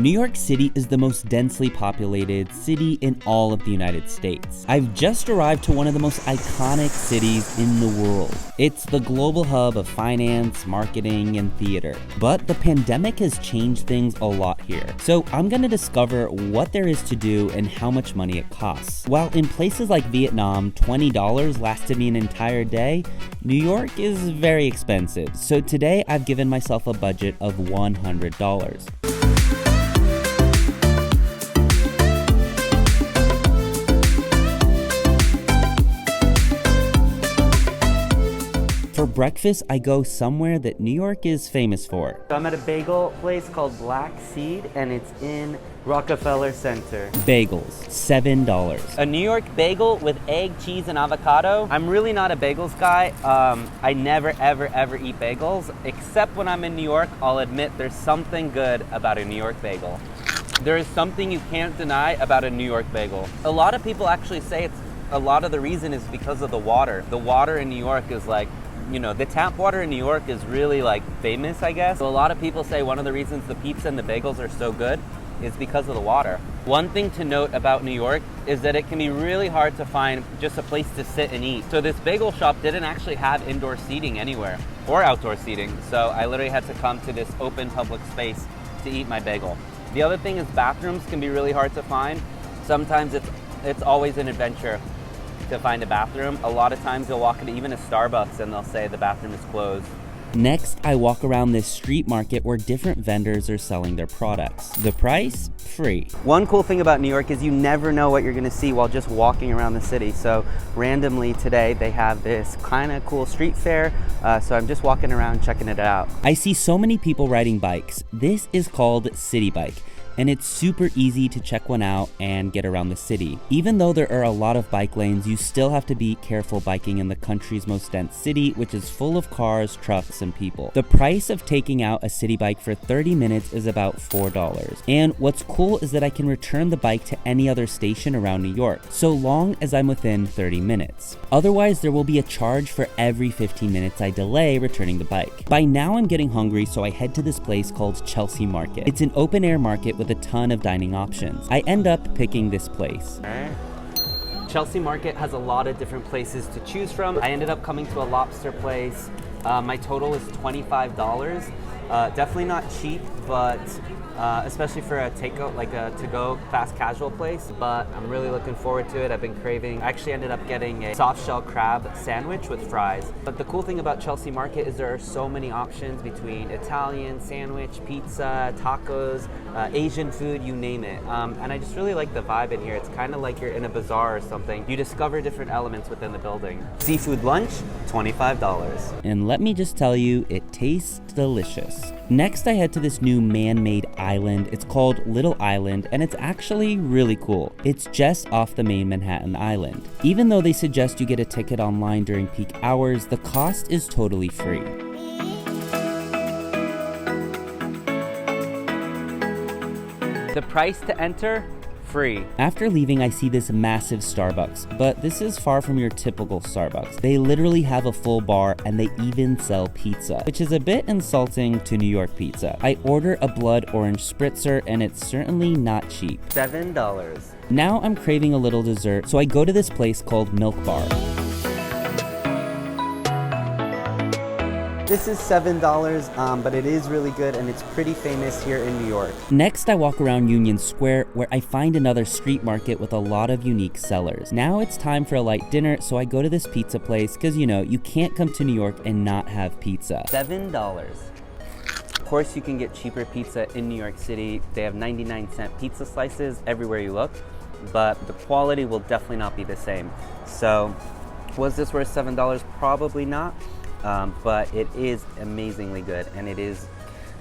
New York City is the most densely populated city in all of the United States. I've just arrived to one of the most iconic cities in the world. It's the global hub of finance, marketing, and theater. But the pandemic has changed things a lot here. So I'm gonna discover what there is to do and how much money it costs. While in places like Vietnam, $20 lasted me an entire day, New York is very expensive. So today I've given myself a budget of $100. For breakfast, I go somewhere that New York is famous for. So I'm at a bagel place called Black Seed, and it's in Rockefeller Center. Bagels, $7. A New York bagel with egg, cheese, and avocado. I'm really not a bagels guy. I never, ever eat bagels, except when I'm in New York. I'll admit there's something good about a New York bagel. There is something you can't deny about a New York bagel. A lot of people actually say a lot of the reason is because of the water. The water in New York is like, you know, the tap water in New York is really like famous, I guess. So a lot of people say one of the reasons the pizza and the bagels are so good is because of the water. One thing to note about New York is that it can be really hard to find just a place to sit and eat. So this bagel shop didn't actually have indoor seating anywhere or outdoor seating. So I literally had to come to this open public space to eat my bagel. The other thing is bathrooms can be really hard to find. Sometimes it's always an adventure to find a bathroom. A lot of times you'll walk into even a Starbucks and they'll say the bathroom is closed. Next, I walk around this street market where different vendors are selling their products. The price? Free. One cool thing about New York is you never know what you're gonna see while just walking around the city. So randomly today they have this kind of cool street fair. So I'm just walking around checking it out. I see so many people riding bikes. This is called City Bike, and it's super easy to check one out and get around the city. Even though there are a lot of bike lanes, you still have to be careful biking in the country's most dense city, which is full of cars, trucks, and people. The price of taking out a city bike for 30 minutes is about $4. And what's cool is that I can return the bike to any other station around New York, so long as I'm within 30 minutes. Otherwise, there will be a charge for every 15 minutes I delay returning the bike. By now I'm getting hungry, so I head to this place called Chelsea Market. It's an open air market with a ton of dining options. I end up picking this place. Chelsea Market has a lot of different places to choose from. I ended up coming to a lobster place. My total is $25. Definitely not cheap, but especially for a takeout, like a to-go fast casual place, but I'm really looking forward to it. I've been craving. I actually ended up getting a soft shell crab sandwich with fries. But the cool thing about Chelsea Market is there are so many options between Italian, sandwich, pizza, tacos, Asian food, you name it. And I just really like the vibe in here. It's kind of like you're in a bazaar or something. You discover different elements within the building. Seafood lunch, $25. And let me just tell you, it tastes delicious. Next, I head to this new man-made island. It's called Little Island, and it's actually really cool. It's just off the main Manhattan Island. Even though they suggest you get a ticket online during peak hours, the cost is totally free. The price to enter? Free. After leaving, I see this massive Starbucks, but this is far from your typical Starbucks. They literally have a full bar and they even sell pizza, which is a bit insulting to New York pizza. I order a blood orange spritzer and it's certainly not cheap. $7. Now I'm craving a little dessert, so I go to this place called Milk Bar. This is $7, but it is really good and it's pretty famous here in New York. Next, I walk around Union Square where I find another street market with a lot of unique sellers. Now it's time for a light dinner, so I go to this pizza place because, you know, you can't come to New York and not have pizza. $7. Of course, you can get cheaper pizza in New York City. They have 99-cent pizza slices everywhere you look, but the quality will definitely not be the same. So, was this worth $7? Probably not. But it is amazingly good and it is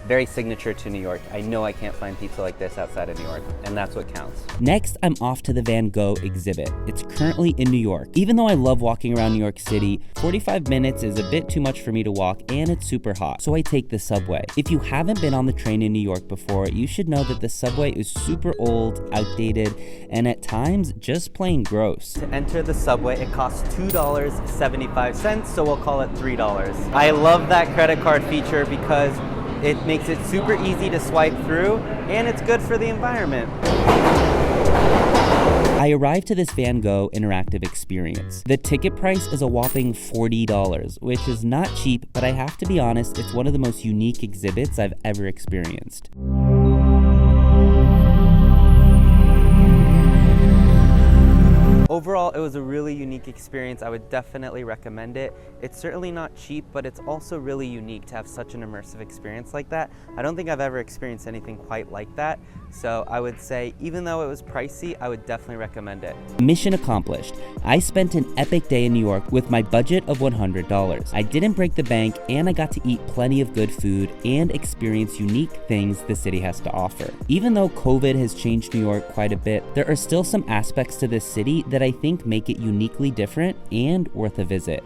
very signature to New York. I know I can't find pizza like this outside of New York, and that's what counts. Next, I'm off to the Gogh Exhibit. It's currently in New York. Even though I love walking around New York City, 45 minutes is a bit too much for me to walk, and it's super hot, so I take the subway. If you haven't been on the train in New York before, you should know that the subway is super old, outdated, and at times just plain gross. To enter the subway, it costs $2.75, so we'll call it $3. I love that credit card feature because It makes it super easy to swipe through, and it's good for the environment. I arrived to this Van Gogh interactive experience. The ticket price is a whopping $40, which is not cheap, but I have to be honest, it's one of the most unique exhibits I've ever experienced. Overall, it was a really unique experience. I would definitely recommend it. It's certainly not cheap, but it's also really unique to have such an immersive experience like that. I don't think I've ever experienced anything quite like that. So I would say, even though it was pricey, I would definitely recommend it. Mission accomplished. I spent an epic day in New York with my budget of $100. I didn't break the bank, and I got to eat plenty of good food and experience unique things the city has to offer. Even though COVID has changed New York quite a bit, there are still some aspects to this city that I think make it uniquely different and worth a visit.